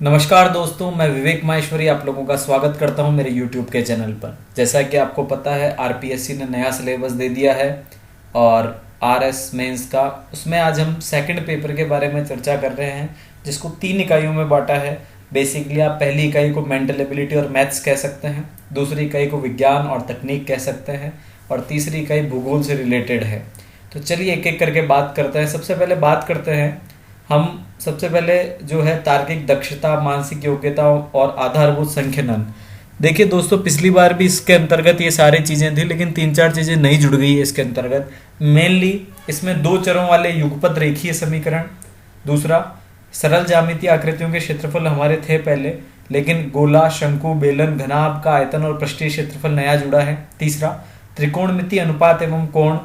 नमस्कार दोस्तों, मैं विवेक माहेश्वरी आप लोगों का स्वागत करता हूं मेरे YouTube के चैनल पर। जैसा कि आपको पता है, आरपीएससी ने नया सिलेबस दे दिया है और आरएस मेंस का उसमें आज हम सेकंड पेपर के बारे में चर्चा कर रहे हैं, जिसको 3 इकाइयों में बांटा है। बेसिकली आप पहली इकाई को मेंटल एबिलिटी और मैथ्स कह सकते हैं, दूसरी इकाई को विज्ञान और तकनीक कह सकते हैं और तीसरी इकाई भूगोल से रिलेटेड है। तो चलिए एक एक करके बात करते हैं। सबसे पहले बात करते हैं हम सबसे पहले जो है तार्किक दक्षता, मानसिक योग्यता और आधारभूत संख्यानन। देखिए दोस्तों, पिछली बार भी इसके अंतर्गत ये सारी चीजें थी, लेकिन 3-4 चीजें नई जुड़ गई है इसके अंतर्गत। मेनली इसमें 2 चरों वाले युगपत रेखीय समीकरण, दूसरा सरल ज्यामितीय आकृतियों के क्षेत्रफल हमारे थे पहले, लेकिन गोला, शंकु, बेलन, घनाभ का आयतन और पृष्ठीय क्षेत्रफल नया जुड़ा है। तीसरा त्रिकोणमितीय अनुपात एवं कोण,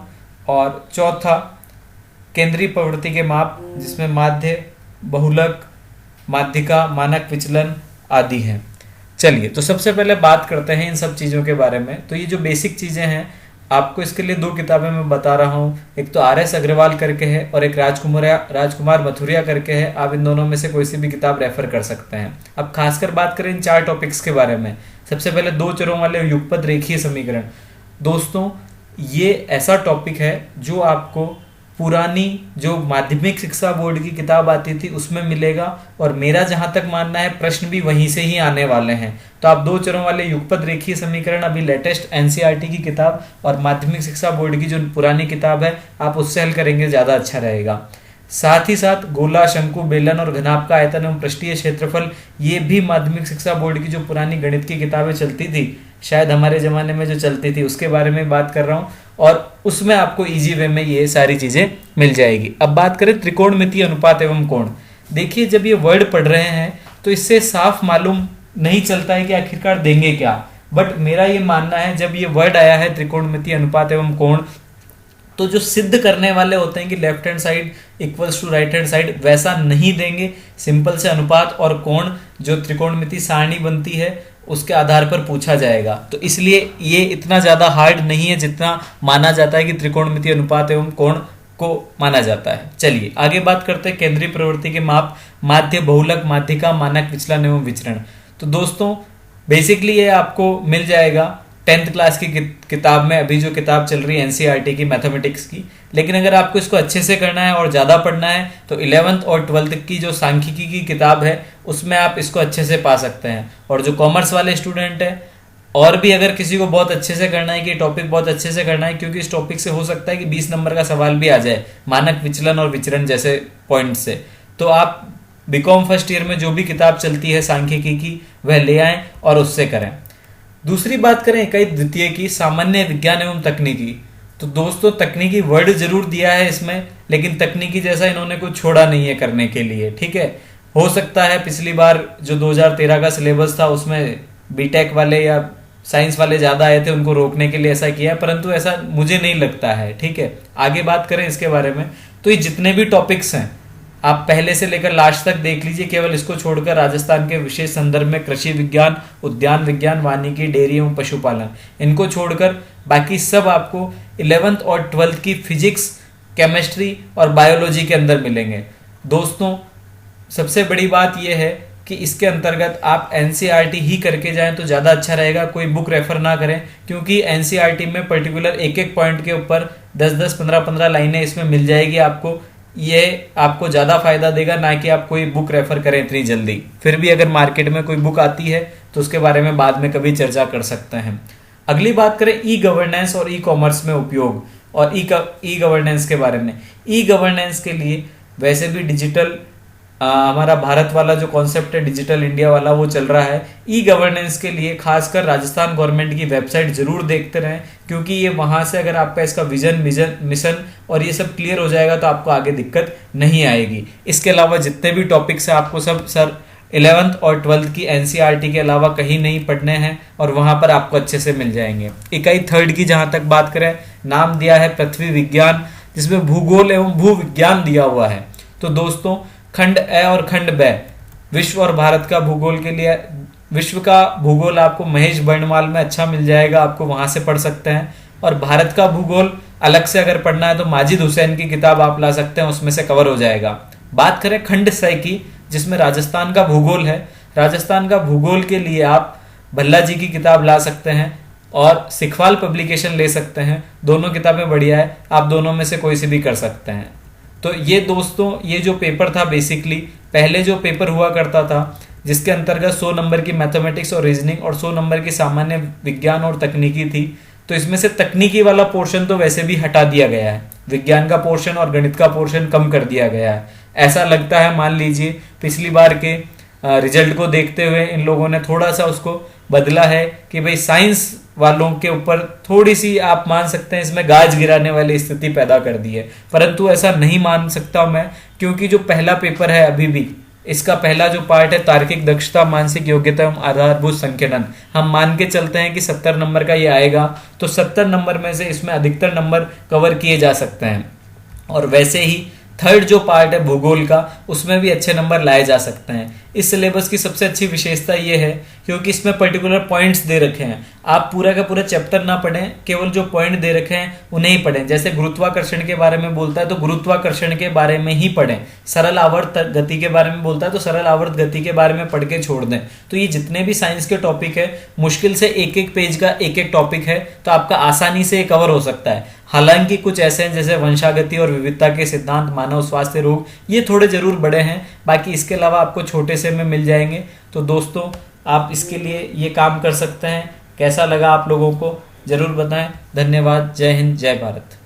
और चौथा केंद्रीय प्रवृत्ति के माप, जिसमें माध्य, बहुलक, माध्यिका, मानक विचलन आदि हैं। चलिए तो सबसे पहले बात करते हैं इन सब चीज़ों के बारे में। तो ये जो बेसिक चीज़ें हैं, आपको इसके लिए 2 किताबें मैं बता रहा हूँ। एक तो आर.एस. अग्रवाल करके है और एक राजकुमार मथुरिया करके है। आप इन दोनों में से कोई सी भी किताब रेफर कर सकते हैं। अब खासकर बात करें इन 4 टॉपिक्स के बारे में। सबसे पहले 2 चरों वाले युगपत रेखीय समीकरण। दोस्तों, ये ऐसा टॉपिक है जो आपको पुरानी जो माध्यमिक शिक्षा बोर्ड की किताब आती थी उसमें मिलेगा, और मेरा जहां तक मानना है प्रश्न भी वहीं से ही आने वाले हैं। तो आप 2 चरों वाले युगपत रेखीय समीकरण अभी लेटेस्ट एनसीईआरटी की किताब और माध्यमिक शिक्षा बोर्ड की जो पुरानी किताब है, आप उससे हल करेंगे, ज्यादा अच्छा रहेगा। साथ ही साथ गोला, शंकु, बेलन और घनाभ का आयतन एवं पृष्ठीय क्षेत्रफल, ये भी माध्यमिक शिक्षा बोर्ड की जो पुरानी गणित की किताबें चलती थी, शायद हमारे जमाने में जो चलती थी, उसके बारे में बात कर रहा हूँ, और उसमें आपको इजी वे में ये सारी चीजें मिल जाएगी। अब बात करें त्रिकोणमितीय अनुपात एवं कोण। देखिए, जब ये वर्ड पढ़ रहे हैं तो इससे साफ मालूम नहीं चलता है कि आखिरकार देंगे क्या, बट मेरा ये मानना है जब ये वर्ड आया है त्रिकोणमितीय अनुपात एवं कोण, तो जो सिद्ध करने वाले होते हैं कि left hand side equals to right hand side, वैसा नहीं देंगे। सिंपल से अनुपात और कोण जो त्रिकोणमितीय सारणी बनती है उसके आधार पर पूछा जाएगा। तो इसलिए ये इतना ज्यादा हार्ड नहीं है जितना माना जाता है कि त्रिकोणमितीय अनुपात एवं कोण को माना जाता है। चलिए आगे बात करते हैं केंद्रीय प्रवृत्ति के माप, माध्य, बहुलक, माध्यिका, मानक विचलन एवं विचरण। तो दोस्तों बेसिकली ये आपको मिल जाएगा 10th क्लास की किताब में, अभी जो किताब चल रही है एनसीईआरटी की मैथमेटिक्स की। लेकिन अगर आपको इसको अच्छे से करना है और ज़्यादा पढ़ना है तो 11th और 12th की जो सांख्यिकी की किताब है उसमें आप इसको अच्छे से पा सकते हैं। और जो कॉमर्स वाले स्टूडेंट हैं, और भी अगर किसी को बहुत अच्छे से करना है कि टॉपिक बहुत अच्छे से करना है, क्योंकि इस टॉपिक से हो सकता है कि 20 नंबर का सवाल भी आ जाए मानक विचलन और विचरण जैसे पॉइंट से, तो आप बीकॉम फर्स्ट ईयर में जो भी किताब चलती है सांख्यिकी की वह ले आएं और उससे करें। दूसरी बात करें इकाई द्वितीय की, सामान्य विज्ञान एवं तकनीकी। तो दोस्तों तकनीकी वर्ड जरूर दिया है इसमें, लेकिन तकनीकी जैसा इन्होंने कुछ छोड़ा नहीं है करने के लिए, ठीक है। हो सकता है पिछली बार जो 2013 का सिलेबस था उसमें बीटेक वाले या साइंस वाले ज्यादा आए थे, उनको रोकने के लिए ऐसा किया है, परंतु ऐसा मुझे नहीं लगता है, ठीक है। आगे बात करें इसके बारे में, तो ये जितने भी टॉपिक्स हैं आप पहले से लेकर लास्ट तक देख लीजिए। केवल इसको छोड़कर राजस्थान के विशेष संदर्भ में कृषि विज्ञान, उद्यान विज्ञान, वानिकी, डेयरी एवं पशुपालन, इनको छोड़कर बाकी सब आपको 11th और 12th की फिजिक्स, केमिस्ट्री और बायोलॉजी के अंदर मिलेंगे। दोस्तों सबसे बड़ी बात यह है कि इसके अंतर्गत आप एनसीईआरटी ही करके जाएं तो ज़्यादा अच्छा रहेगा, कोई बुक रेफर ना करें, क्योंकि एनसीईआरटी में पर्टिकुलर एक एक पॉइंट के ऊपर 10-10, 15-15 लाइनें इसमें मिल जाएगी आपको। ये आपको ज़्यादा फायदा देगा, ना कि आप कोई बुक रेफर करें इतनी जल्दी। फिर भी अगर मार्केट में कोई बुक आती है तो उसके बारे में बाद में कभी चर्चा कर सकते हैं। अगली बात करें ई गवर्नेंस और ई कॉमर्स में उपयोग और ई गवर्नेंस के बारे में। ई गवर्नेंस के लिए वैसे भी डिजिटल हमारा भारत वाला जो कॉन्सेप्ट है डिजिटल इंडिया वाला वो चल रहा है। ई गवर्नेंस के लिए खासकर राजस्थान गवर्नमेंट की वेबसाइट जरूर देखते रहें, क्योंकि ये वहां से अगर आपका इसका विजन मिशन और ये सब क्लियर हो जाएगा तो आपको आगे दिक्कत नहीं आएगी। इसके अलावा जितने भी टॉपिक्स है आपको सब 11th और 12th की एनसीईआरटी के अलावा कहीं नहीं पढ़ने हैं, और वहां पर आपको अच्छे से मिल जाएंगे। इकाई 3rd की जहां तक बात करें, नाम दिया है पृथ्वी विज्ञान, जिसमें भूगोल एवं भू विज्ञान दिया हुआ है। तो दोस्तों खंड ए और खंड ब, विश्व और भारत का भूगोल के लिए, विश्व का भूगोल आपको महेश बर्णवाल में अच्छा मिल जाएगा, आपको वहां से पढ़ सकते हैं। और भारत का भूगोल अलग से अगर पढ़ना है तो माजिद हुसैन की किताब आप ला सकते हैं, उसमें से कवर हो जाएगा। बात करें खंड स की, जिसमें राजस्थान का भूगोल है। राजस्थान का भूगोल के लिए आप भल्ला जी की किताब ला सकते हैं और सिखवाल पब्लिकेशन ले सकते हैं। दोनों किताबें बढ़िया है, आप दोनों में से कोई सी भी कर सकते हैं। तो ये दोस्तों, ये जो पेपर था बेसिकली, पहले जो पेपर हुआ करता था जिसके अंतर्गत 100 नंबर की मैथमेटिक्स और रीजनिंग और 100 नंबर की सामान्य विज्ञान और तकनीकी थी, तो इसमें से तकनीकी वाला पोर्शन तो वैसे भी हटा दिया गया है, विज्ञान का पोर्शन और गणित का पोर्शन कम कर दिया गया है। ऐसा लगता है, मान लीजिए पिछली बार के रिजल्ट को देखते हुए इन लोगों ने थोड़ा सा उसको बदला है कि भाई साइंस वालों के ऊपर थोड़ी सी, आप मान सकते हैं, इसमें गाज गिराने वाली स्थिति पैदा कर दी है। परंतु ऐसा नहीं मान सकता मैं, क्योंकि जो पहला पेपर है अभी भी, इसका पहला जो पार्ट है तार्किक दक्षता, मानसिक योग्यता एवं आधारभूत संकेतन, हम मान के चलते हैं कि 70 नंबर का ये आएगा, तो 70 नंबर में से इसमें अधिकतर नंबर कवर किए जा सकते हैं। और वैसे ही थर्ड जो पार्ट है भूगोल का, उसमें भी अच्छे नंबर लाए जा सकते हैं। इस सिलेबस की सबसे अच्छी विशेषता ये है क्योंकि इसमें पर्टिकुलर पॉइंट्स दे रखे हैं। आप पूरा का पूरा चैप्टर ना पढ़ें, केवल जो पॉइंट दे रखे हैं उन्हें ही पढ़ें। जैसे गुरुत्वाकर्षण के बारे में बोलता है तो गुरुत्वाकर्षण के बारे में ही पढ़ें, सरल आवर्त गति के बारे में बोलता है तो सरल आवर्त गति के बारे में पढ़ के छोड़ दें। तो ये जितने भी साइंस के टॉपिक है, मुश्किल से एक एक पेज का एक एक टॉपिक है, तो आपका आसानी से कवर हो सकता है। हालांकि कुछ ऐसे हैं जैसे वंशागति और विविधता के सिद्धांत, मानव स्वास्थ्य रोग, ये थोड़े जरूर बड़े हैं, बाकी इसके अलावा आपको छोटे से में मिल जाएंगे। तो दोस्तों, आप इसके लिए ये काम कर सकते हैं। कैसा लगा आप लोगों को जरूर बताएं। धन्यवाद। जय हिंद, जय भारत।